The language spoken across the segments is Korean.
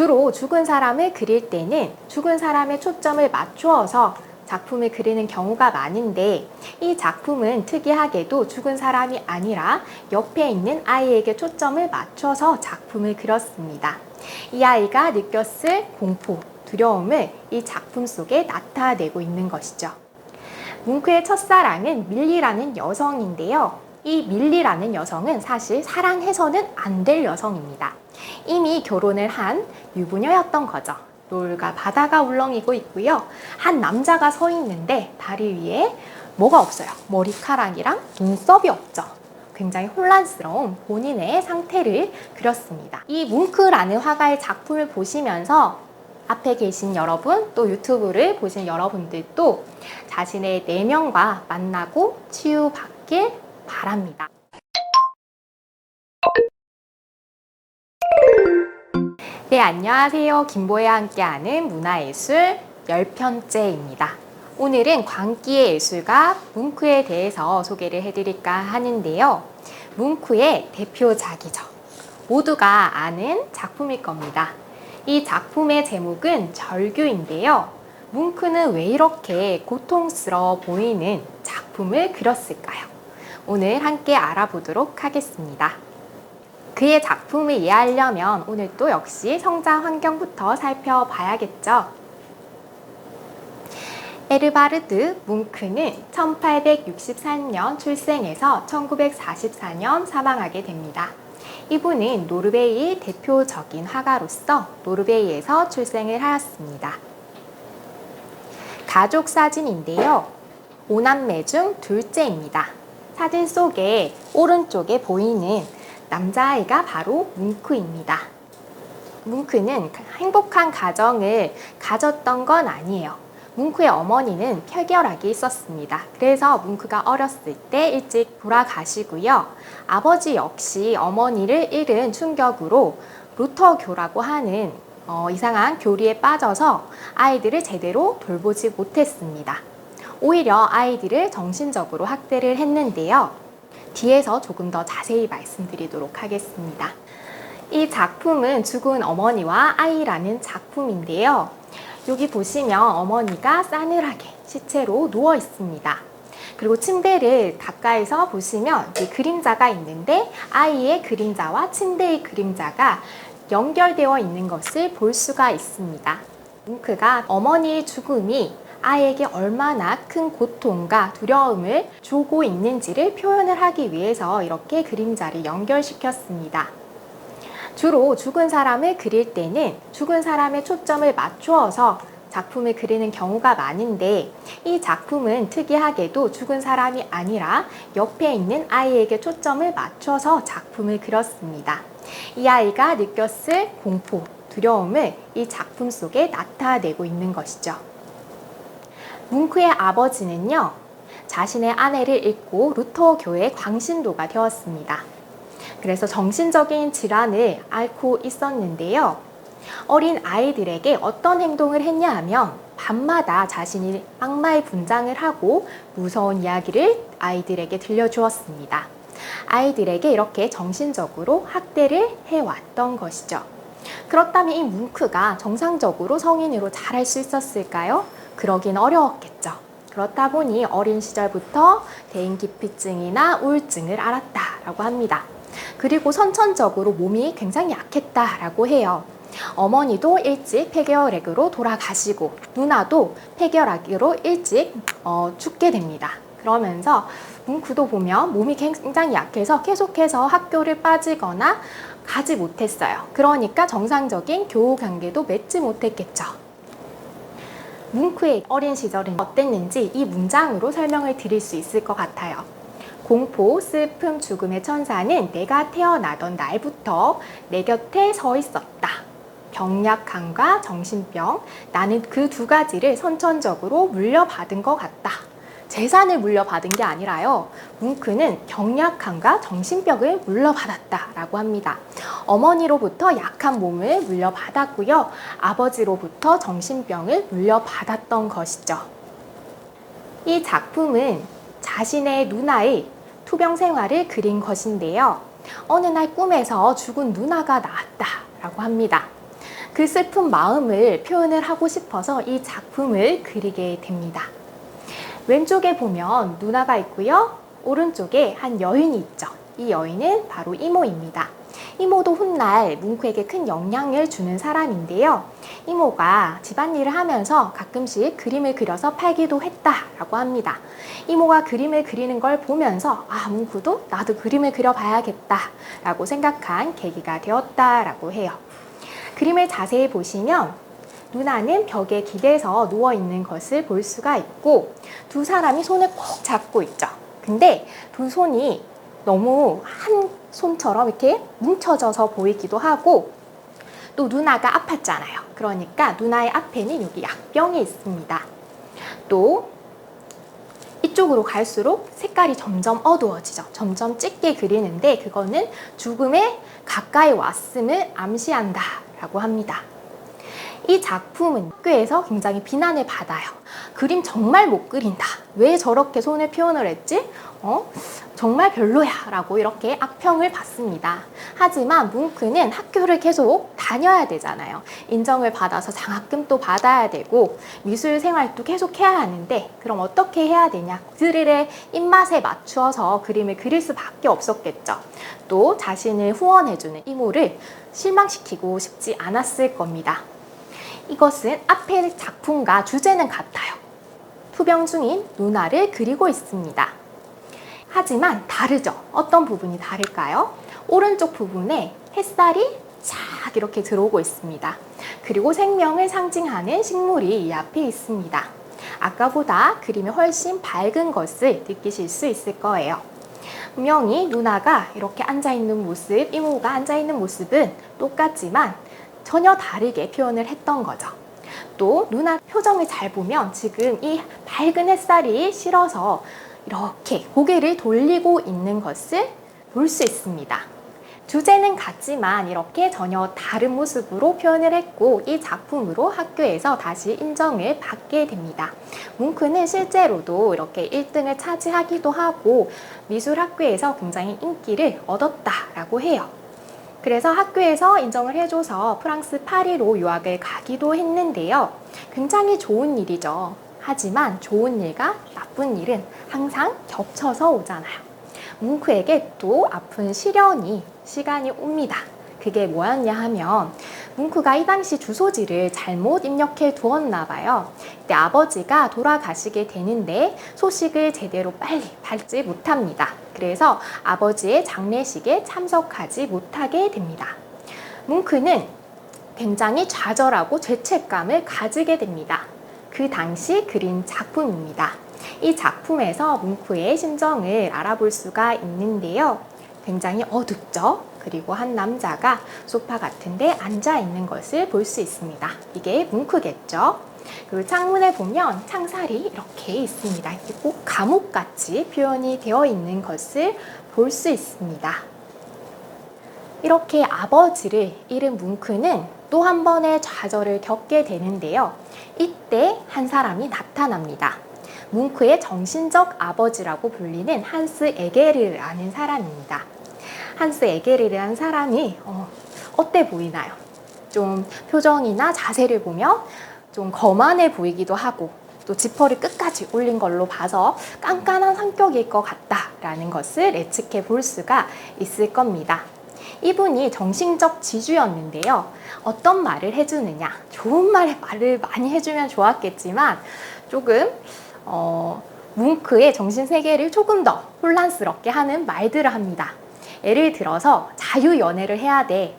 주로 죽은 사람을 그릴 때는 죽은 사람의 초점을 맞추어서 작품을 그리는 경우가 많은데, 이 작품은 특이하게도 죽은 사람이 아니라 옆에 있는 아이에게 초점을 맞춰서 작품을 그렸습니다. 이 아이가 느꼈을 공포, 두려움을 이 작품 속에 나타내고 있는 것이죠. 뭉크의 첫사랑은 밀리라는 여성인데요. 이 밀리라는 여성은 사실 사랑해서는 안 될 여성입니다. 이미 결혼을 한 유부녀였던 거죠. 노을과 바다가 울렁이고 있고요. 한 남자가 서 있는데 다리 위에 뭐가 없어요. 머리카락이랑 눈썹이 없죠. 굉장히 혼란스러운 본인의 상태를 그렸습니다. 이 뭉크라는 화가의 작품을 보시면서 앞에 계신 여러분, 또 유튜브를 보신 여러분들도 자신의 내면과 만나고 치유받길 바랍니다. 네, 안녕하세요. 김보혜와 함께하는 문화예술 10편째입니다. 오늘은 광기의 예술가 뭉크에 대해서 소개를 해드릴까 하는데요. 뭉크의 대표작이죠. 모두가 아는 작품일 겁니다. 이 작품의 제목은 절규인데요. 뭉크는 왜 이렇게 고통스러워 보이는 작품을 그렸을까요? 오늘 함께 알아보도록 하겠습니다. 그의 작품을 이해하려면 오늘 또 역시 성장 환경부터 살펴봐야겠죠. 에르바르드 뭉크는 1863년 출생해서 1944년 사망하게 됩니다. 이분은 노르웨이 대표적인 화가로서 노르웨이에서 출생을 하였습니다. 가족 사진인데요. 5남매 중 둘째입니다. 사진 속에 오른쪽에 보이는 남자아이가 바로 뭉크입니다. 뭉크는 행복한 가정을 가졌던 건 아니에요. 뭉크의 어머니는 폐결핵이 있었습니다. 그래서 뭉크가 어렸을 때 일찍 돌아가시고요. 아버지 역시 어머니를 잃은 충격으로 루터교라고 하는 이상한 교리에 빠져서 아이들을 제대로 돌보지 못했습니다. 오히려 아이들을 정신적으로 학대를 했는데요. 뒤에서 조금 더 자세히 말씀드리도록 하겠습니다. 이 작품은 죽은 어머니와 아이라는 작품인데요. 여기 보시면 어머니가 싸늘하게 시체로 누워 있습니다. 그리고 침대를 가까이서 보시면 이 그림자가 있는데 아이의 그림자와 침대의 그림자가 연결되어 있는 것을 볼 수가 있습니다. 뭉크가 어머니의 죽음이 아이에게 얼마나 큰 고통과 두려움을 주고 있는지를 표현을 하기 위해서 이렇게 그림자를 연결시켰습니다. 주로 죽은 사람을 그릴 때는 죽은 사람의 초점을 맞추어서 작품을 그리는 경우가 많은데, 이 작품은 특이하게도 죽은 사람이 아니라 옆에 있는 아이에게 초점을 맞춰서 작품을 그렸습니다. 이 아이가 느꼈을 공포, 두려움을 이 작품 속에 나타내고 있는 것이죠. 뭉크의 아버지는요, 자신의 아내를 잃고 루터교의 광신도가 되었습니다. 그래서 정신적인 질환을 앓고 있었는데요. 어린 아이들에게 어떤 행동을 했냐 하면 밤마다 자신이 악마의 분장을 하고 무서운 이야기를 아이들에게 들려주었습니다. 아이들에게 이렇게 정신적으로 학대를 해왔던 것이죠. 그렇다면 이 뭉크가 정상적으로 성인으로 자랄 수 있었을까요? 그러긴 어려웠겠죠. 그렇다 보니 어린 시절부터 대인기피증이나 우울증을 앓았다라고 합니다. 그리고 선천적으로 몸이 굉장히 약했다라고 해요. 어머니도 일찍 폐결핵으로 돌아가시고 누나도 폐결핵으로 일찍 죽게 됩니다. 그러면서 뭉크도 보면 몸이 굉장히 약해서 계속해서 학교를 빠지거나 가지 못했어요. 그러니까 정상적인 교우 관계도 맺지 못했겠죠. 뭉크의 어린 시절은 어땠는지 이 문장으로 설명을 드릴 수 있을 것 같아요. 공포, 슬픔, 죽음의 천사는 내가 태어나던 날부터 내 곁에 서 있었다. 병약함과 정신병, 나는 그 두 가지를 선천적으로 물려받은 것 같다. 재산을 물려받은 게 아니라요. 뭉크는 병약함과 정신병을 물려받았다라고 합니다. 어머니로부터 약한 몸을 물려받았고요. 아버지로부터 정신병을 물려받았던 것이죠. 이 작품은 자신의 누나의 투병 생활을 그린 것인데요. 어느 날 꿈에서 죽은 누나가 나왔다라고 합니다. 그 슬픈 마음을 표현을 하고 싶어서 이 작품을 그리게 됩니다. 왼쪽에 보면 누나가 있고요. 오른쪽에 한 여인이 있죠. 이 여인은 바로 이모입니다. 이모도 훗날 뭉크에게 큰 영향을 주는 사람인데요. 이모가 집안일을 하면서 가끔씩 그림을 그려서 팔기도 했다라고 합니다. 이모가 그림을 그리는 걸 보면서 뭉크도 나도 그림을 그려봐야겠다라고 생각한 계기가 되었다라고 해요. 그림을 자세히 보시면 누나는 벽에 기대서 누워있는 것을 볼 수가 있고 두 사람이 손을 꼭 잡고 있죠. 근데 두 손이 너무 한 손처럼 이렇게 뭉쳐져서 보이기도 하고 또 누나가 아팠잖아요. 그러니까 누나의 앞에는 여기 약병이 있습니다. 또 이쪽으로 갈수록 색깔이 점점 어두워지죠. 점점 짙게 그리는데 그거는 죽음에 가까이 왔음을 암시한다라고 합니다. 이 작품은 학교에서 굉장히 비난을 받아요. 그림 정말 못 그린다. 왜 저렇게 손을 표현을 했지? 정말 별로야 라고 이렇게 악평을 받습니다. 하지만 뭉크는 학교를 계속 다녀야 되잖아요. 인정을 받아서 장학금도 받아야 되고 미술 생활도 계속 해야 하는데 그럼 어떻게 해야 되냐? 그들의 입맛에 맞추어서 그림을 그릴 수밖에 없었겠죠. 또 자신을 후원해주는 이모를 실망시키고 싶지 않았을 겁니다. 이것은 앞의 작품과 주제는 같아요. 투병 중인 누나를 그리고 있습니다. 하지만 다르죠. 어떤 부분이 다를까요? 오른쪽 부분에 햇살이 쫙 이렇게 들어오고 있습니다. 그리고 생명을 상징하는 식물이 이 앞에 있습니다. 아까보다 그림이 훨씬 밝은 것을 느끼실 수 있을 거예요. 분명히 누나가 이렇게 앉아있는 모습, 이모가 앉아있는 모습은 똑같지만 전혀 다르게 표현을 했던 거죠. 또 누나 표정을 잘 보면 지금 이 밝은 햇살이 싫어서 이렇게 고개를 돌리고 있는 것을 볼 수 있습니다. 주제는 같지만 이렇게 전혀 다른 모습으로 표현을 했고 이 작품으로 학교에서 다시 인정을 받게 됩니다. 뭉크는 실제로도 이렇게 1등을 차지하기도 하고 미술학교에서 굉장히 인기를 얻었다라고 해요. 그래서 학교에서 인정을 해줘서 프랑스 파리로 유학을 가기도 했는데요. 굉장히 좋은 일이죠. 하지만 좋은 일과 나쁜 일은 항상 겹쳐서 오잖아요. 뭉크에게 또 아픈 시간이 옵니다. 그게 뭐였냐 하면 뭉크가 이 당시 주소지를 잘못 입력해 두었나 봐요. 그때 아버지가 돌아가시게 되는데 소식을 제대로 빨리 받지 못합니다. 그래서 아버지의 장례식에 참석하지 못하게 됩니다. 뭉크는 굉장히 좌절하고 죄책감을 가지게 됩니다. 그 당시 그린 작품입니다. 이 작품에서 뭉크의 심정을 알아볼 수가 있는데요. 굉장히 어둡죠? 그리고 한 남자가 소파 같은 데 앉아 있는 것을 볼 수 있습니다. 이게 뭉크겠죠? 그리고 창문에 보면 창살이 이렇게 있습니다. 이렇게 꼭 감옥같이 표현이 되어 있는 것을 볼 수 있습니다. 이렇게 아버지를 잃은 뭉크는 또 한 번의 좌절을 겪게 되는데요. 이때 한 사람이 나타납니다. 뭉크의 정신적 아버지라고 불리는 한스 에게르라는 사람입니다. 한스 에게르라는 사람이 어때 보이나요? 좀 표정이나 자세를 보면 좀 거만해 보이기도 하고 또 지퍼를 끝까지 올린 걸로 봐서 깐깐한 성격일 것 같다라는 것을 예측해 볼 수가 있을 겁니다. 이분이 정신적 지주였는데요. 어떤 말을 해주느냐? 좋은 말을 많이 해주면 좋았겠지만 조금 뭉크의 정신세계를 조금 더 혼란스럽게 하는 말들을 합니다. 예를 들어서 자유연애를 해야 돼.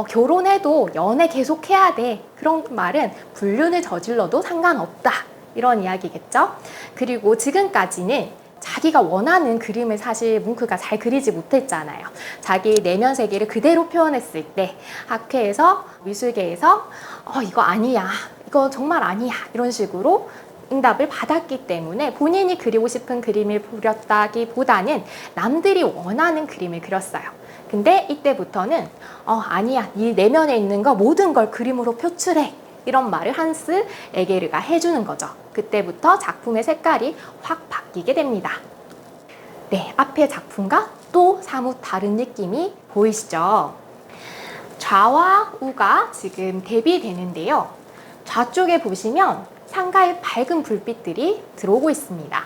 결혼해도 연애 계속 해야 돼. 그런 말은 불륜을 저질러도 상관없다. 이런 이야기겠죠. 그리고 지금까지는 자기가 원하는 그림을 사실 뭉크가 잘 그리지 못했잖아요. 자기 내면 세계를 그대로 표현했을 때 학회에서 미술계에서 이거 아니야. 이거 정말 아니야. 이런 식으로 응답을 받았기 때문에 본인이 그리고 싶은 그림을 그렸다기보다는 남들이 원하는 그림을 그렸어요. 근데 이때부터는 아니야. 네 내면에 있는 거 모든 걸 그림으로 표출해. 이런 말을 한스 에게르가 해주는 거죠. 그때부터 작품의 색깔이 확 바뀌게 됩니다. 네, 앞의 작품과 또 사뭇 다른 느낌이 보이시죠? 좌와 우가 지금 대비되는데요. 좌쪽에 보시면 상가에 밝은 불빛들이 들어오고 있습니다.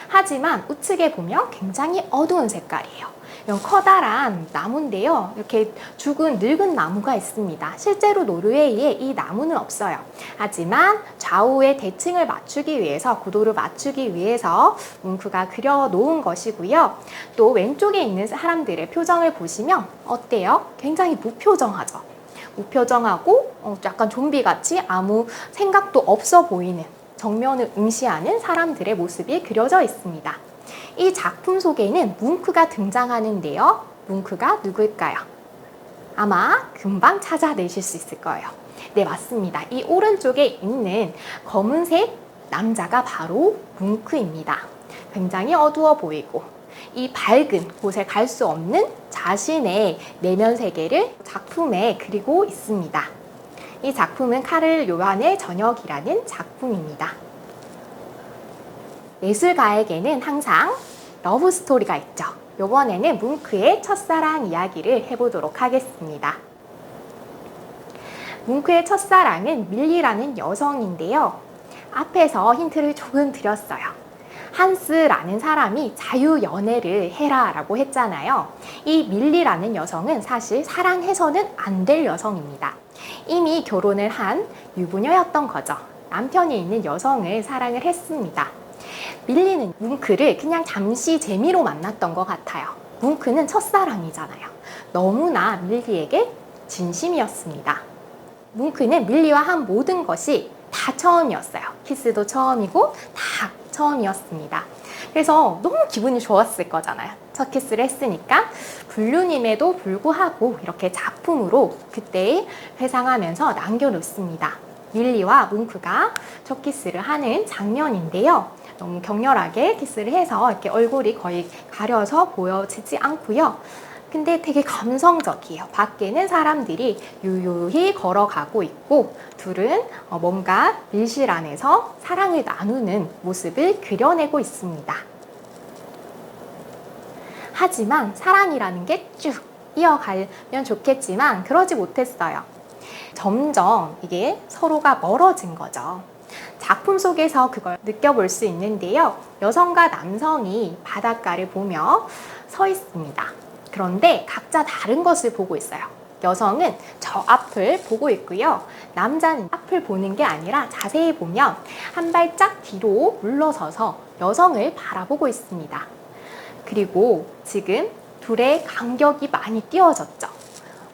하지만 우측에 보면 굉장히 어두운 색깔이에요. 이런 커다란 나무인데요. 이렇게 죽은 늙은 나무가 있습니다. 실제로 노르웨이에 이 나무는 없어요. 하지만 좌우의 대칭을 맞추기 위해서, 구도를 맞추기 위해서 뭉크가 그려놓은 것이고요. 또 왼쪽에 있는 사람들의 표정을 보시면 어때요? 굉장히 무표정하죠. 무표정하고 약간 좀비같이 아무 생각도 없어 보이는, 정면을 응시하는 사람들의 모습이 그려져 있습니다. 이 작품 속에는 뭉크가 등장하는데요. 뭉크가 누굴까요? 아마 금방 찾아내실 수 있을 거예요. 네, 맞습니다. 이 오른쪽에 있는 검은색 남자가 바로 뭉크입니다. 굉장히 어두워 보이고 이 밝은 곳에 갈 수 없는 자신의 내면 세계를 작품에 그리고 있습니다. 이 작품은 카를 요한의 저녁이라는 작품입니다. 예술가에게는 항상 러브 스토리가 있죠. 이번에는 뭉크의 첫사랑 이야기를 해보도록 하겠습니다. 뭉크의 첫사랑은 밀리라는 여성인데요. 앞에서 힌트를 조금 드렸어요. 한스라는 사람이 자유연애를 해라 라고 했잖아요. 이 밀리라는 여성은 사실 사랑해서는 안 될 여성입니다. 이미 결혼을 한 유부녀였던 거죠. 남편이 있는 여성을 사랑을 했습니다. 밀리는 뭉크를 그냥 잠시 재미로 만났던 것 같아요. 뭉크는 첫사랑이잖아요. 너무나 밀리에게 진심이었습니다. 뭉크는 밀리와 한 모든 것이 다 처음이었어요. 키스도 처음이고 다 처음이었습니다. 그래서 너무 기분이 좋았을 거잖아요. 첫 키스를 했으니까. 불륜임에도 불구하고 이렇게 작품으로 그때 회상하면서 남겨놓습니다. 밀리와 뭉크가 첫 키스를 하는 장면인데요. 너무 격렬하게 키스를 해서 이렇게 얼굴이 거의 가려서 보여지지 않고요. 근데 되게 감성적이에요. 밖에는 사람들이 유유히 걸어가고 있고 둘은 뭔가 밀실 안에서 사랑을 나누는 모습을 그려내고 있습니다. 하지만 사랑이라는 게 쭉 이어가면 좋겠지만 그러지 못했어요. 점점 이게 서로가 멀어진 거죠. 작품 속에서 그걸 느껴볼 수 있는데요. 여성과 남성이 바닷가를 보며 서 있습니다. 그런데 각자 다른 것을 보고 있어요. 여성은 저 앞을 보고 있고요. 남자는 앞을 보는 게 아니라 자세히 보면 한 발짝 뒤로 물러서서 여성을 바라보고 있습니다. 그리고 지금 둘의 간격이 많이 띄워졌죠.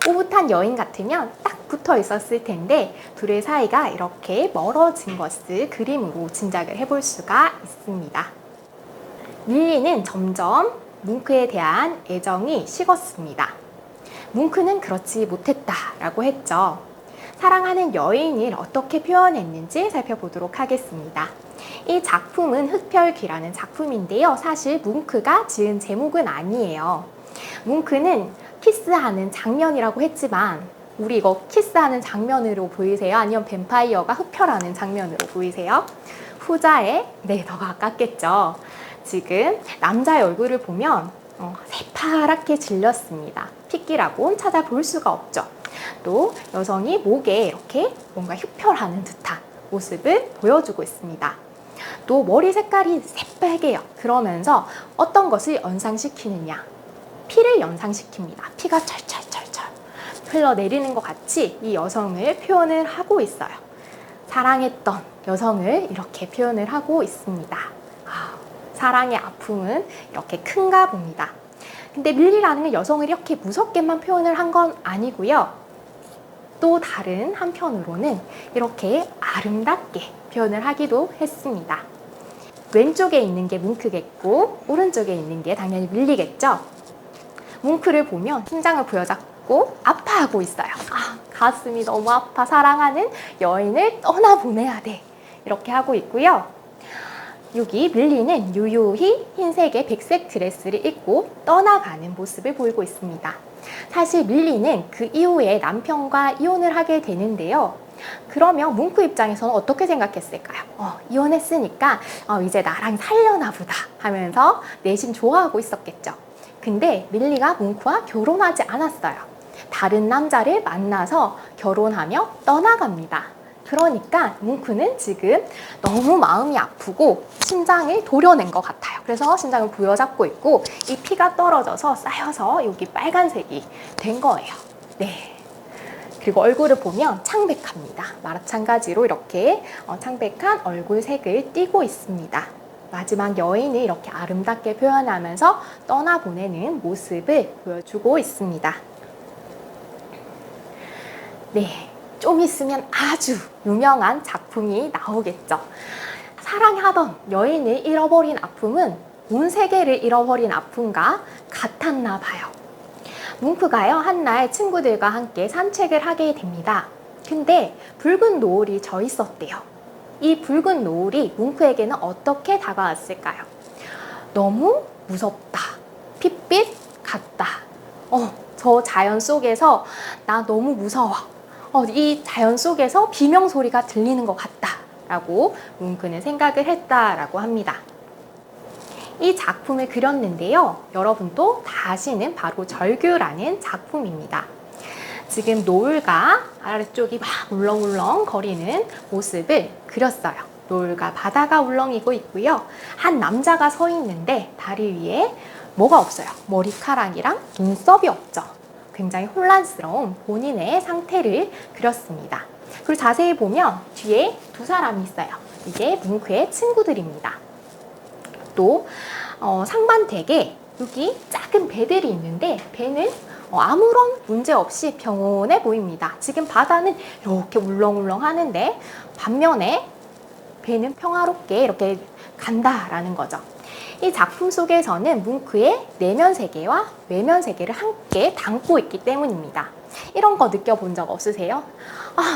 오붓한 여인 같으면 딱 붙어 있었을 텐데 둘의 사이가 이렇게 멀어진 것을 그림으로 짐작을 해볼 수가 있습니다. 밀리는 점점 뭉크에 대한 애정이 식었습니다. 뭉크는 그렇지 못했다라고 했죠. 사랑하는 여인을 어떻게 표현했는지 살펴보도록 하겠습니다. 이 작품은 흑별귀라는 작품인데요. 사실 뭉크가 지은 제목은 아니에요. 뭉크는 키스하는 장면이라고 했지만 우리 이거 키스하는 장면으로 보이세요? 아니면 뱀파이어가 흡혈하는 장면으로 보이세요? 후자에 더 가깝겠죠. 지금 남자의 얼굴을 보면 새파랗게 질렸습니다. 핏기라고는 찾아볼 수가 없죠. 또 여성이 목에 이렇게 뭔가 흡혈하는 듯한 모습을 보여주고 있습니다. 또 머리 색깔이 새빨개요. 그러면서 어떤 것을 연상시키느냐? 피를 연상시킵니다. 피가 철철철철 흘러내리는 것 같이 이 여성을 표현을 하고 있어요. 사랑했던 여성을 이렇게 표현을 하고 있습니다. 사랑의 아픔은 이렇게 큰가 봅니다. 근데 밀리라는 여성을 이렇게 무섭게만 표현을 한 건 아니고요. 또 다른 한편으로는 이렇게 아름답게 표현을 하기도 했습니다. 왼쪽에 있는 게 뭉크겠고 오른쪽에 있는 게 당연히 밀리겠죠. 뭉크를 보면 심장을 부여잡고 아파하고 있어요. 가슴이 너무 아파. 사랑하는 여인을 떠나보내야 돼. 이렇게 하고 있고요. 여기 밀리는 유유히 흰색의 백색 드레스를 입고 떠나가는 모습을 보이고 있습니다. 사실 밀리는 그 이후에 남편과 이혼을 하게 되는데요. 그러면 뭉크 입장에서는 어떻게 생각했을까요? 이혼했으니까 이제 나랑 살려나 보다 하면서 내심 좋아하고 있었겠죠. 근데 밀리가 뭉크와 결혼하지 않았어요. 다른 남자를 만나서 결혼하며 떠나갑니다. 그러니까 뭉크는 지금 너무 마음이 아프고 심장을 도려낸 것 같아요. 그래서 심장을 부여잡고 있고 이 피가 떨어져서 쌓여서 여기 빨간색이 된 거예요. 네. 그리고 얼굴을 보면 창백합니다. 마찬가지로 이렇게 창백한 얼굴색을 띠고 있습니다. 마지막 여인을 이렇게 아름답게 표현하면서 떠나보내는 모습을 보여주고 있습니다. 네. 좀 있으면 아주 유명한 작품이 나오겠죠. 사랑하던 여인을 잃어버린 아픔은 온 세계를 잃어버린 아픔과 같았나 봐요. 뭉크가요, 한날 친구들과 함께 산책을 하게 됩니다. 근데 붉은 노을이 져 있었대요. 이 붉은 노을이 뭉크에게는 어떻게 다가왔을까요? 너무 무섭다. 핏빛 같다. 저 자연 속에서 나 너무 무서워. 이 자연 속에서 비명소리가 들리는 것 같다 라고 뭉크는 생각을 했다라고 합니다. 이 작품을 그렸는데요. 여러분도 다 아시는 바로 절규라는 작품입니다. 지금 노을과 아래쪽이 막 울렁울렁 거리는 모습을 그렸어요. 노을과 바다가 울렁이고 있고요. 한 남자가 서 있는데 다리 위에 뭐가 없어요. 머리카락이랑 눈썹이 없죠. 굉장히 혼란스러운 본인의 상태를 그렸습니다. 그리고 자세히 보면 뒤에 두 사람이 있어요. 이게 뭉크의 친구들입니다. 또 상반되게 여기 작은 배들이 있는데 배는 아무런 문제 없이 평온해 보입니다. 지금 바다는 이렇게 울렁울렁 하는데 반면에 배는 평화롭게 이렇게 간다라는 거죠. 이 작품 속에서는 뭉크의 내면 세계와 외면 세계를 함께 담고 있기 때문입니다. 이런 거 느껴본 적 없으세요?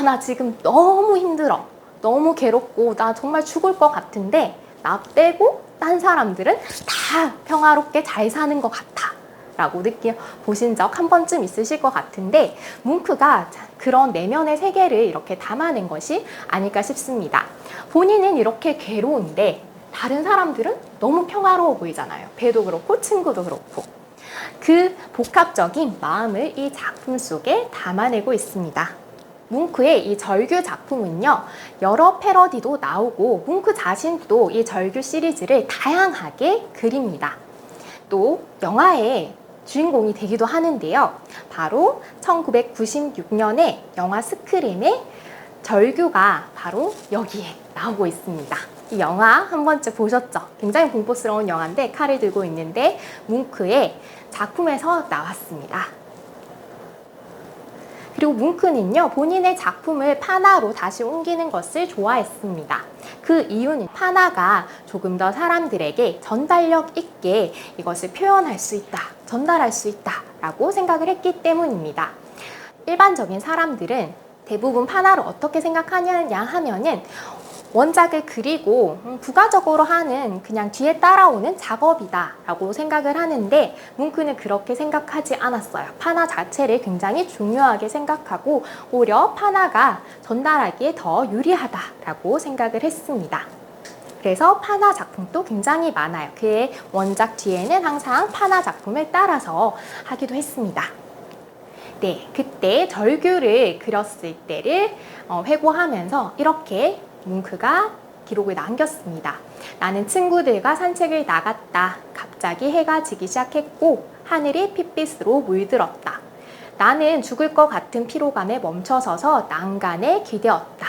나 지금 너무 힘들어. 너무 괴롭고 나 정말 죽을 것 같은데 나 빼고 딴 사람들은 다 평화롭게 잘 사는 것 같아. 라고 느껴보신 적 한 번쯤 있으실 것 같은데 뭉크가 그런 내면의 세계를 이렇게 담아낸 것이 아닐까 싶습니다. 본인은 이렇게 괴로운데 다른 사람들은 너무 평화로워 보이잖아요. 배도 그렇고 친구도 그렇고. 그 복합적인 마음을 이 작품 속에 담아내고 있습니다. 뭉크의 이 절규 작품은요, 여러 패러디도 나오고 뭉크 자신도 이 절규 시리즈를 다양하게 그립니다. 또 영화의 주인공이 되기도 하는데요. 바로 1996년에 영화 스크림의 절규가 바로 여기에 나오고 있습니다. 이 영화 한 번쯤 보셨죠? 굉장히 공포스러운 영화인데 칼을 들고 있는데 뭉크의 작품에서 나왔습니다. 그리고 뭉크는요, 본인의 작품을 파나로 다시 옮기는 것을 좋아했습니다. 그 이유는 파나가 조금 더 사람들에게 전달력 있게 이것을 표현할 수 있다, 전달할 수 있다 라고 생각을 했기 때문입니다. 일반적인 사람들은 대부분 파나를 어떻게 생각하느냐 하면은 원작을 그리고 부가적으로 하는 그냥 뒤에 따라오는 작업이다 라고 생각을 하는데 뭉크는 그렇게 생각하지 않았어요. 파나 자체를 굉장히 중요하게 생각하고 오히려 파나가 전달하기에 더 유리하다 라고 생각을 했습니다. 그래서 파나 작품도 굉장히 많아요. 그의 원작 뒤에는 항상 파나 작품을 따라서 하기도 했습니다. 네, 그때 절규를 그렸을 때를 회고하면서 이렇게 뭉크가 기록을 남겼습니다. 나는 친구들과 산책을 나갔다. 갑자기 해가 지기 시작했고 하늘이 핏빛으로 물들었다. 나는 죽을 것 같은 피로감에 멈춰서서 난간에 기대었다.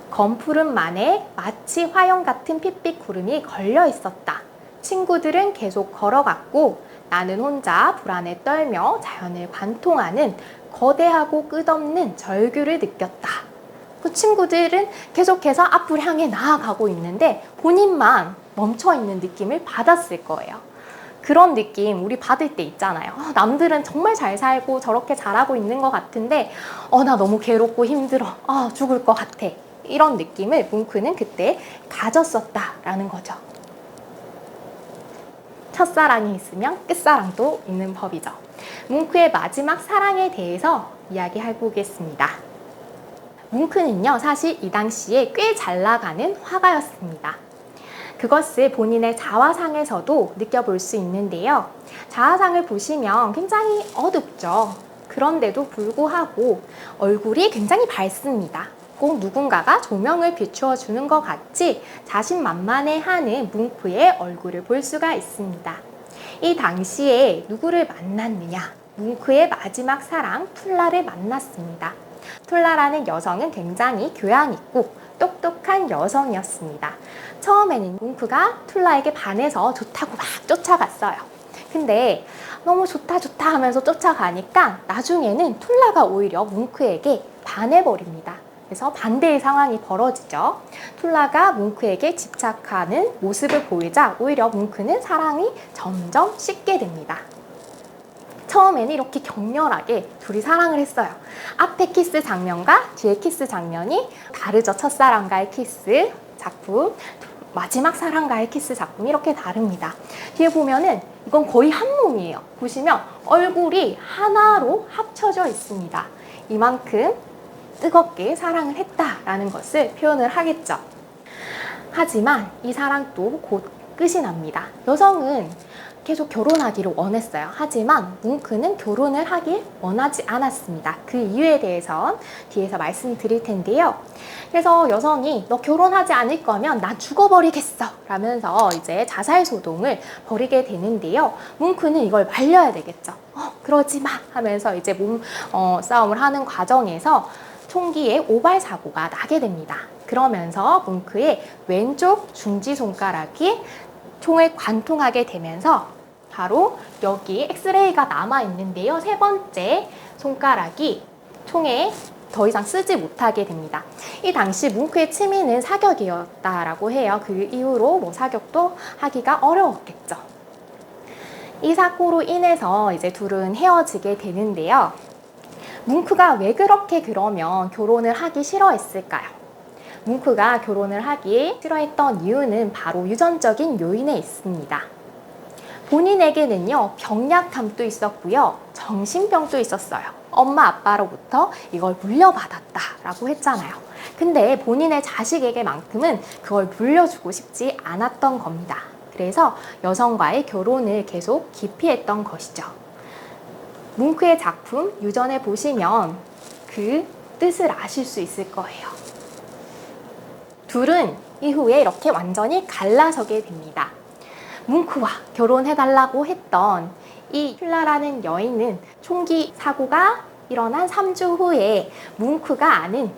검푸른만에 마치 화염 같은 핏빛 구름이 걸려 있었다. 친구들은 계속 걸어갔고 나는 혼자 불안에 떨며 자연을 관통하는 거대하고 끝없는 절규를 느꼈다. 그 친구들은 계속해서 앞을 향해 나아가고 있는데 본인만 멈춰있는 느낌을 받았을 거예요. 그런 느낌 우리 받을 때 있잖아요. 남들은 정말 잘 살고 저렇게 잘하고 있는 것 같은데 나 너무 괴롭고 힘들어. 죽을 것 같아. 이런 느낌을 뭉크는 그때 가졌었다라는 거죠. 첫사랑이 있으면 끝사랑도 있는 법이죠. 뭉크의 마지막 사랑에 대해서 이야기해 보겠습니다. 뭉크는요, 사실 이 당시에 꽤 잘 나가는 화가였습니다. 그것을 본인의 자화상에서도 느껴볼 수 있는데요. 자화상을 보시면 굉장히 어둡죠. 그런데도 불구하고 얼굴이 굉장히 밝습니다. 꼭 누군가가 조명을 비추어 주는 것 같이 자신만만해하는 뭉크의 얼굴을 볼 수가 있습니다. 이 당시에 누구를 만났느냐? 뭉크의 마지막 사랑 툴라를 만났습니다. 툴라라는 여성은 굉장히 교양 있고 똑똑한 여성이었습니다. 처음에는 뭉크가 툴라에게 반해서 좋다고 막 쫓아갔어요. 근데 너무 좋다 하면서 쫓아가니까 나중에는 툴라가 오히려 뭉크에게 반해버립니다. 그래서 반대의 상황이 벌어지죠. 툴라가 뭉크에게 집착하는 모습을 보이자 오히려 뭉크는 사랑이 점점 식게 됩니다. 처음에는 이렇게 격렬하게 둘이 사랑을 했어요. 앞에 키스 장면과 뒤에 키스 장면이 다르죠. 첫사랑과의 키스 작품, 마지막 사랑과의 키스 작품이 이렇게 다릅니다. 뒤에 보면은 이건 거의 한 몸이에요. 보시면 얼굴이 하나로 합쳐져 있습니다. 이만큼 뜨겁게 사랑을 했다라는 것을 표현을 하겠죠. 하지만 이 사랑도 곧 끝이 납니다. 여성은 계속 결혼하기를 원했어요. 하지만 뭉크는 결혼을 하길 원하지 않았습니다. 그 이유에 대해선 뒤에서 말씀드릴 텐데요. 그래서 여성이 너 결혼하지 않을 거면 난 죽어버리겠어 라면서 이제 자살소동을 벌이게 되는데요. 뭉크는 이걸 말려야 되겠죠. 그러지 마 하면서 이제 싸움을 하는 과정에서 총기에 오발 사고가 나게 됩니다. 그러면서 뭉크의 왼쪽 중지손가락이 총을 관통하게 되면서 바로 여기 엑스레이가 남아 있는데요. 세 번째 손가락이 총에 더 이상 쓰지 못하게 됩니다. 이 당시 뭉크의 취미는 사격이었다라고 해요. 그 이후로 사격도 하기가 어려웠겠죠. 이 사고로 인해서 이제 둘은 헤어지게 되는데요. 뭉크가 왜 그렇게 그러면 결혼을 하기 싫어했을까요? 뭉크가 결혼을 하기 싫어했던 이유는 바로 유전적인 요인에 있습니다. 본인에게는요, 병약함도 있었고요, 정신병도 있었어요. 엄마 아빠로부터 이걸 물려받았다라고 했잖아요. 근데 본인의 자식에게만큼은 그걸 물려주고 싶지 않았던 겁니다. 그래서 여성과의 결혼을 계속 기피했던 것이죠. 뭉크의 작품 유전에 보시면 그 뜻을 아실 수 있을 거예요. 둘은 이후에 이렇게 완전히 갈라서게 됩니다. 뭉크와 결혼해달라고 했던 이 툴라라는 여인은 총기 사고가 일어난 3주 후에 뭉크가 아는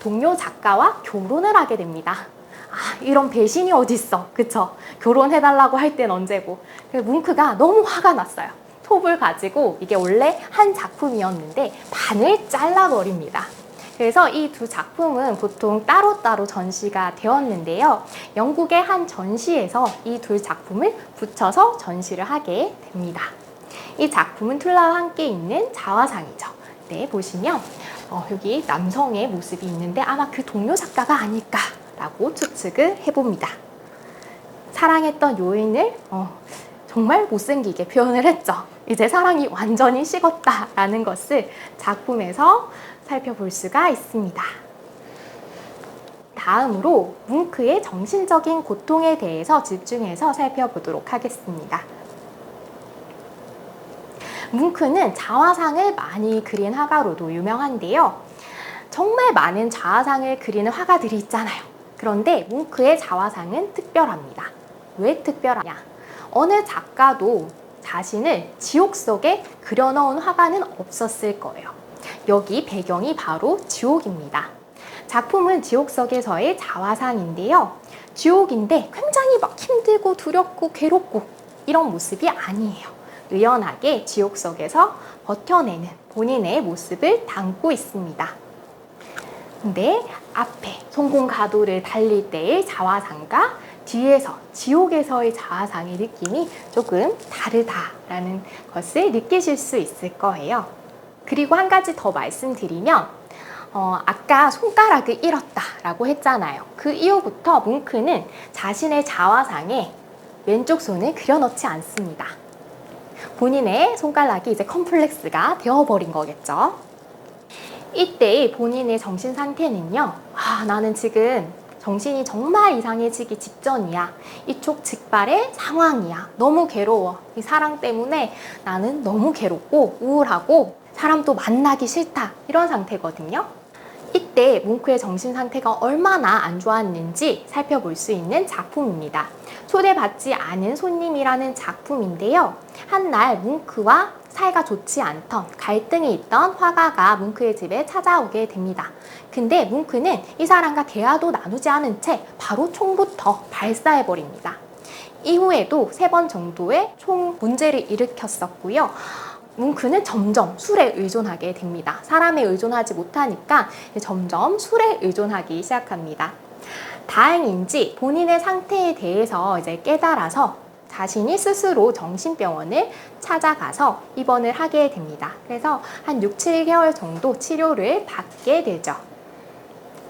동료 작가와 결혼을 하게 됩니다. 이런 배신이 어딨어, 그쵸? 결혼해달라고 할 땐 언제고. 뭉크가 너무 화가 났어요. 톱을 가지고, 이게 원래 한 작품이었는데 반을 잘라버립니다. 그래서 이 두 작품은 보통 따로따로 전시가 되었는데요. 영국의 한 전시에서 이 두 작품을 붙여서 전시를 하게 됩니다. 이 작품은 툴라와 함께 있는 자화상이죠. 네, 보시면 여기 남성의 모습이 있는데 아마 그 동료 작가가 아닐까라고 추측을 해봅니다. 사랑했던 요인을 정말 못생기게 표현을 했죠. 이제 사랑이 완전히 식었다라는 것을 작품에서 살펴볼 수가 있습니다. 다음으로 뭉크의 정신적인 고통에 대해서 집중해서 살펴보도록 하겠습니다. 뭉크는 자화상을 많이 그린 화가로도 유명한데요. 정말 많은 자화상을 그리는 화가들이 있잖아요. 그런데 뭉크의 자화상은 특별합니다. 왜 특별하냐? 어느 작가도 자신을 지옥 속에 그려넣은 화가는 없었을 거예요. 여기 배경이 바로 지옥입니다. 작품은 지옥 속에서의 자화상인데요. 지옥인데 굉장히 막 힘들고 두렵고 괴롭고 이런 모습이 아니에요. 의연하게 지옥 속에서 버텨내는 본인의 모습을 담고 있습니다. 근데 앞에 성공가도를 달릴 때의 자화상과 뒤에서 지옥에서의 자화상의 느낌이 조금 다르다라는 것을 느끼실 수 있을 거예요. 그리고 한 가지 더 말씀드리면 아까 손가락을 잃었다라고 했잖아요. 그 이후부터 뭉크는 자신의 자화상에 왼쪽 손을 그려넣지 않습니다. 본인의 손가락이 이제 컴플렉스가 되어버린 거겠죠. 이때의 본인의 정신 상태는요. 나는 지금 정신이 정말 이상해지기 직전이야. 이쪽 직발의 상황이야. 너무 괴로워. 이 사랑 때문에 나는 너무 괴롭고 우울하고 사람도 만나기 싫다. 이런 상태거든요. 이때 뭉크의 정신 상태가 얼마나 안 좋았는지 살펴볼 수 있는 작품입니다. 초대받지 않은 손님이라는 작품인데요. 한날 뭉크와 사이가 좋지 않던 갈등이 있던 화가가 뭉크의 집에 찾아오게 됩니다. 근데 뭉크는 이 사람과 대화도 나누지 않은 채 바로 총부터 발사해버립니다. 이후에도 3번 정도의 총 문제를 일으켰었고요. 뭉크는 점점 술에 의존하게 됩니다. 사람에 의존하지 못하니까 점점 술에 의존하기 시작합니다. 다행인지 본인의 상태에 대해서 이제 깨달아서 자신이 스스로 정신병원을 찾아가서 입원을 하게 됩니다. 그래서 한 6, 7개월 정도 치료를 받게 되죠.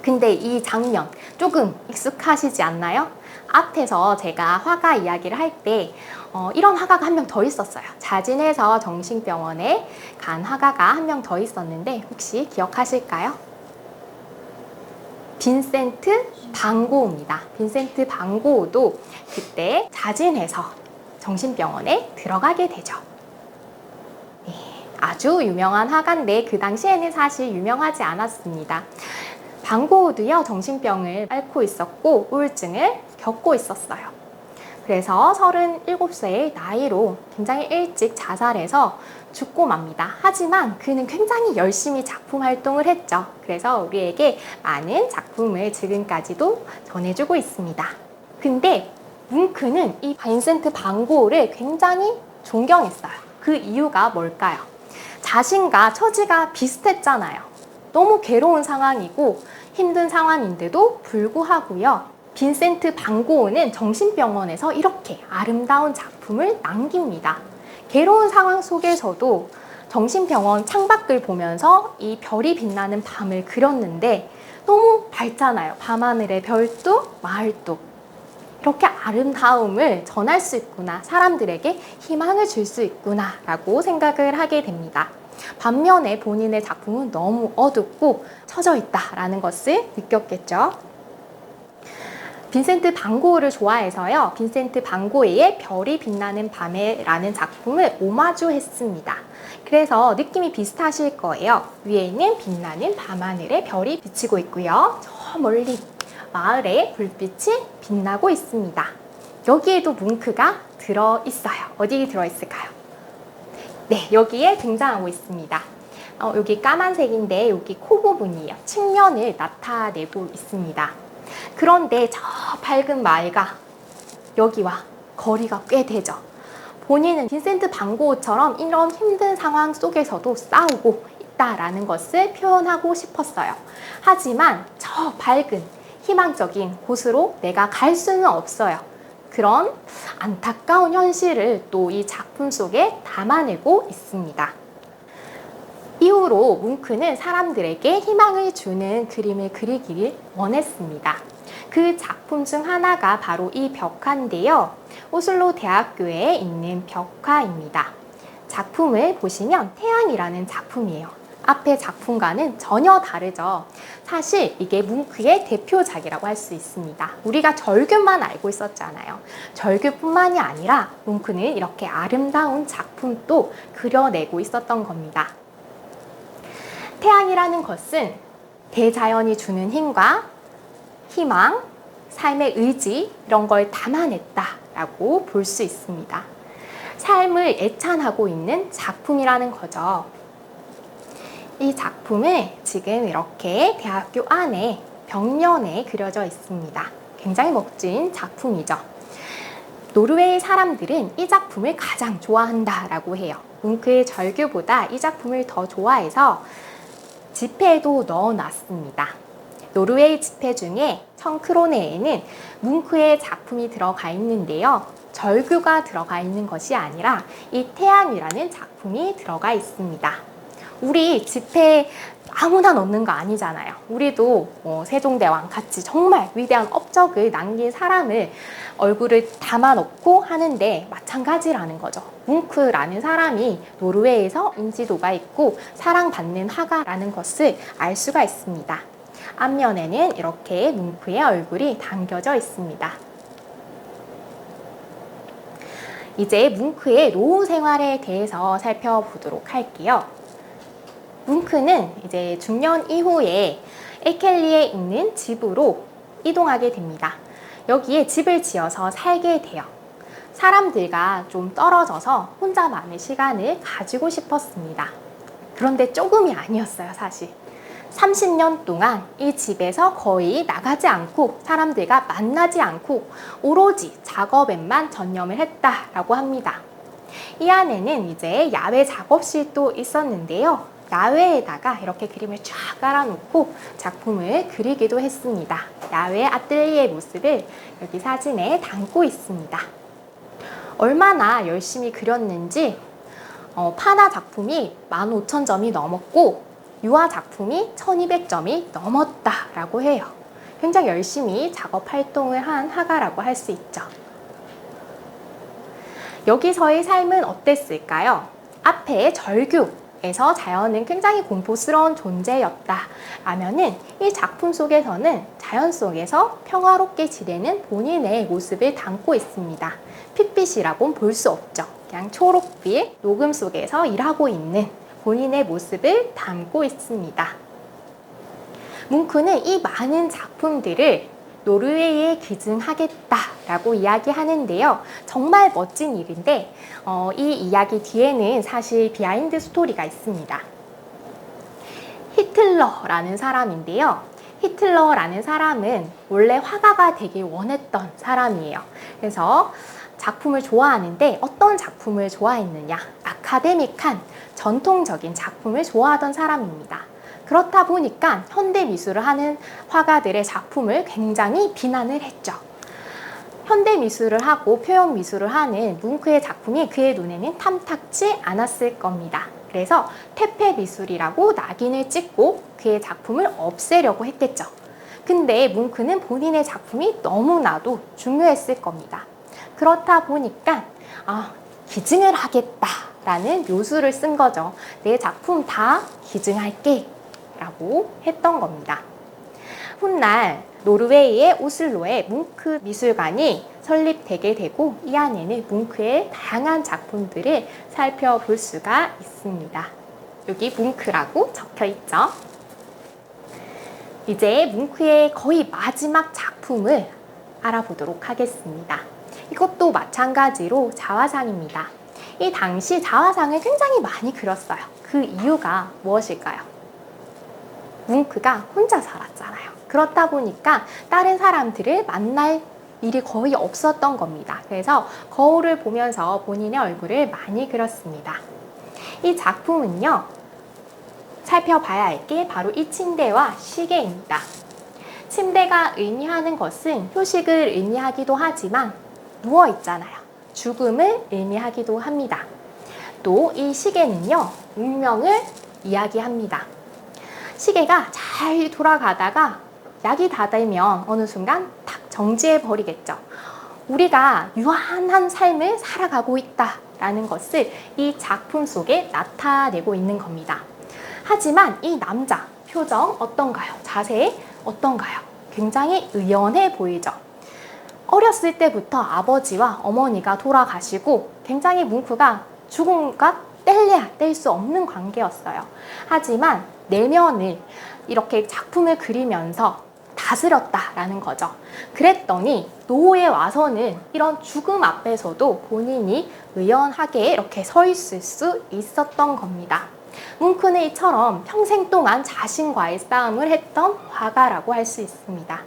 근데 이 장면 조금 익숙하시지 않나요? 앞에서 제가 화가 이야기를 할 때 이런 화가가 한 명 더 있었어요. 자진해서 정신병원에 간 화가가 한 명 더 있었는데 혹시 기억하실까요? 빈센트 반 고흐입니다. 빈센트 반 고흐도 그때 자진해서 정신병원에 들어가게 되죠. 네, 아주 유명한 화가인데 그 당시에는 사실 유명하지 않았습니다. 반 고흐도요, 정신병을 앓고 있었고 우울증을 겪고 있었어요. 그래서 37세의 나이로 굉장히 일찍 자살해서 죽고 맙니다. 하지만 그는 굉장히 열심히 작품 활동을 했죠. 그래서 우리에게 많은 작품을 지금까지도 전해주고 있습니다. 근데 뭉크는 이 빈센트 반 고흐를 굉장히 존경했어요. 그 이유가 뭘까요? 자신과 처지가 비슷했잖아요. 너무 괴로운 상황이고 힘든 상황인데도 불구하고요. 빈센트 반 고흐는 정신병원에서 이렇게 아름다운 작품을 남깁니다. 괴로운 상황 속에서도 정신병원 창밖을 보면서 이 별이 빛나는 밤을 그렸는데 너무 밝잖아요. 밤하늘의 별도 마을도. 이렇게 아름다움을 전할 수 있구나. 사람들에게 희망을 줄 수 있구나 라고 생각을 하게 됩니다. 반면에 본인의 작품은 너무 어둡고 처져 있다라는 것을 느꼈겠죠. 빈센트 반 고흐를 좋아해서요. 빈센트 반 고흐의 별이 빛나는 밤에 라는 작품을 오마주했습니다. 그래서 느낌이 비슷하실 거예요. 위에는 빛나는 밤하늘에 별이 비치고 있고요. 저 멀리 마을에 불빛이 빛나고 있습니다. 여기에도 뭉크가 들어있어요. 어디 들어있을까요? 네, 여기에 등장하고 있습니다. 여기 까만색인데 여기 코 부분이에요. 측면을 나타내고 있습니다. 그런데 저 밝은 마을과 여기와 거리가 꽤 되죠. 본인은 빈센트 반 고흐처럼 이런 힘든 상황 속에서도 싸우고 있다라는 것을 표현하고 싶었어요. 하지만 저 밝은 희망적인 곳으로 내가 갈 수는 없어요. 그런 안타까운 현실을 또 이 작품 속에 담아내고 있습니다. 이후로 뭉크는 사람들에게 희망을 주는 그림을 그리기를 원했습니다. 그 작품 중 하나가 바로 이 벽화인데요. 오슬로 대학교에 있는 벽화입니다. 작품을 보시면 태양이라는 작품이에요. 앞의 작품과는 전혀 다르죠. 사실 이게 뭉크의 대표작이라고 할 수 있습니다. 우리가 절규만 알고 있었잖아요. 절규뿐만이 아니라 뭉크는 이렇게 아름다운 작품도 그려내고 있었던 겁니다. 태양이라는 것은 대자연이 주는 힘과 희망, 삶의 의지 이런 걸 담아냈다라고 볼 수 있습니다. 삶을 애찬하고 있는 작품이라는 거죠. 이 작품은 지금 이렇게 대학교 안에 벽면에 그려져 있습니다. 굉장히 멋진 작품이죠. 노르웨이 사람들은 이 작품을 가장 좋아한다라고 해요. 뭉크의 절규보다 이 작품을 더 좋아해서 지폐에도 넣어놨습니다. 노르웨이 지폐 중에 1000크로네에는 뭉크의 작품이 들어가 있는데요. 절규가 들어가 있는 것이 아니라 이 태양이라는 작품이 들어가 있습니다. 우리 지폐에 아무나 넣는 거 아니잖아요. 우리도 세종대왕 같이 정말 위대한 업적을 남긴 사람을 얼굴을 담아 놓고 하는데 마찬가지라는 거죠. 뭉크라는 사람이 노르웨이에서 인지도가 있고 사랑받는 화가라는 것을 알 수가 있습니다. 앞면에는 이렇게 뭉크의 얼굴이 담겨져 있습니다. 이제 뭉크의 노후 생활에 대해서 살펴보도록 할게요. 뭉크는 이제 중년 이후에 에켈리에 있는 집으로 이동하게 됩니다. 여기에 집을 지어서 살게 돼요. 사람들과 좀 떨어져서 혼자만의 시간을 가지고 싶었습니다. 그런데 조금이 아니었어요, 사실. 30년 동안 이 집에서 거의 나가지 않고 사람들과 만나지 않고 오로지 작업에만 전념을 했다라고 합니다. 이 안에는 이제 야외 작업실도 있었는데요. 야외에다가 이렇게 그림을 쫙 깔아놓고 작품을 그리기도 했습니다. 야외 아뜰리에 모습을 여기 사진에 담고 있습니다. 얼마나 열심히 그렸는지 파나 작품이 15,000점이 넘었고 유화 작품이 1200점이 넘었다라고 해요. 굉장히 열심히 작업 활동을 한 화가라고 할 수 있죠. 여기서의 삶은 어땠을까요? 앞에 절규에서 자연은 굉장히 공포스러운 존재였다 라면은 이 작품 속에서는 자연 속에서 평화롭게 지내는 본인의 모습을 담고 있습니다. 핏빛이라고는 볼 수 없죠. 그냥 초록빛 녹음 속에서 일하고 있는 본인의 모습을 담고 있습니다. 뭉크는 이 많은 작품들을 노르웨이에 기증하겠다라고 이야기하는데요. 정말 멋진 일인데 이 이야기 뒤에는 사실 비하인드 스토리가 있습니다. 히틀러라는 사람인데요. 히틀러라는 사람은 원래 화가가 되길 원했던 사람이에요. 그래서 작품을 좋아하는데 어떤 작품을 좋아했느냐? 아카데믹한 전통적인 작품을 좋아하던 사람입니다. 그렇다 보니까 현대 미술을 하는 화가들의 작품을 굉장히 비난을 했죠. 현대 미술을 하고 표현 미술을 하는 뭉크의 작품이 그의 눈에는 탐탁지 않았을 겁니다. 그래서 퇴폐 미술이라고 낙인을 찍고 그의 작품을 없애려고 했겠죠. 근데 뭉크는 본인의 작품이 너무나도 중요했을 겁니다. 그렇다 보니까 기증을 하겠다라는 묘수를 쓴 거죠. 내 작품 다 기증할게 라고 했던 겁니다. 훗날 노르웨이의 오슬로에 뭉크 미술관이 설립되게 되고 이 안에는 뭉크의 다양한 작품들을 살펴볼 수가 있습니다. 여기 뭉크라고 적혀 있죠. 이제 뭉크의 거의 마지막 작품을 알아보도록 하겠습니다. 이것도 마찬가지로 자화상입니다. 이 당시 자화상을 굉장히 많이 그렸어요. 그 이유가 무엇일까요? 뭉크가 혼자 살았잖아요. 그렇다 보니까 다른 사람들을 만날 일이 거의 없었던 겁니다. 그래서 거울을 보면서 본인의 얼굴을 많이 그렸습니다. 이 작품은요, 살펴봐야 할 게 바로 이 침대와 시계입니다. 침대가 의미하는 것은 휴식을 의미하기도 하지만 누워 있잖아요. 죽음을 의미하기도 합니다. 또 이 시계는요, 운명을 이야기합니다. 시계가 잘 돌아가다가 약이 다 되면 어느 순간 탁 정지해 버리겠죠. 우리가 유한한 삶을 살아가고 있다라는 것을 이 작품 속에 나타내고 있는 겁니다. 하지만 이 남자 표정 어떤가요? 자세 어떤가요? 굉장히 의연해 보이죠. 어렸을 때부터 아버지와 어머니가 돌아가시고 굉장히 뭉크가 죽음과 뗄래야 뗄 수 없는 관계였어요. 하지만 내면을 이렇게 작품을 그리면서 다스렸다라는 거죠. 그랬더니 노후에 와서는 이런 죽음 앞에서도 본인이 의연하게 이렇게 서 있을 수 있었던 겁니다. 뭉크는 이처럼 평생 동안 자신과의 싸움을 했던 화가라고 할 수 있습니다.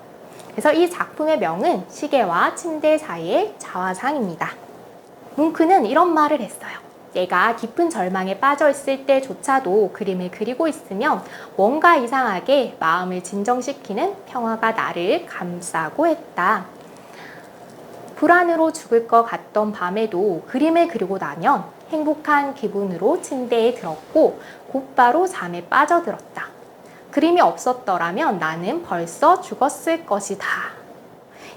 그래서 이 작품의 명은 시계와 침대 사이의 자화상입니다. 뭉크는 이런 말을 했어요. 내가 깊은 절망에 빠져 있을 때조차도 그림을 그리고 있으면 뭔가 이상하게 마음을 진정시키는 평화가 나를 감싸고 했다. 불안으로 죽을 것 같던 밤에도 그림을 그리고 나면 행복한 기분으로 침대에 들었고 곧바로 잠에 빠져들었다. 그림이 없었더라면 나는 벌써 죽었을 것이다.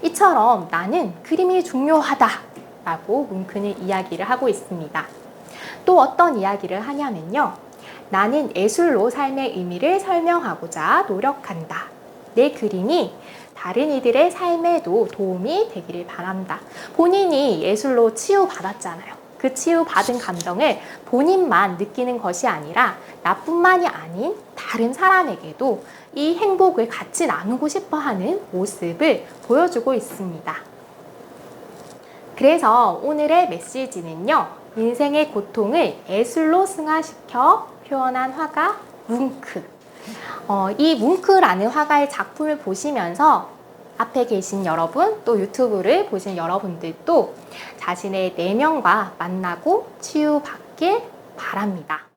이처럼 나는 그림이 중요하다 라고 뭉크는 이야기를 하고 있습니다. 또 어떤 이야기를 하냐면요. 나는 예술로 삶의 의미를 설명하고자 노력한다. 내 그림이 다른 이들의 삶에도 도움이 되기를 바랍니다. 본인이 예술로 치유받았잖아요. 그 치유받은 감정을 본인만 느끼는 것이 아니라 나뿐만이 아닌 다른 사람에게도 이 행복을 같이 나누고 싶어 하는 모습을 보여주고 있습니다. 그래서 오늘의 메시지는요, 인생의 고통을 예술로 승화시켜 표현한 화가 뭉크. 이 뭉크라는 화가의 작품을 보시면서 앞에 계신 여러분, 또 유튜브를 보신 여러분들도 자신의 내면과 만나고 치유받길 바랍니다.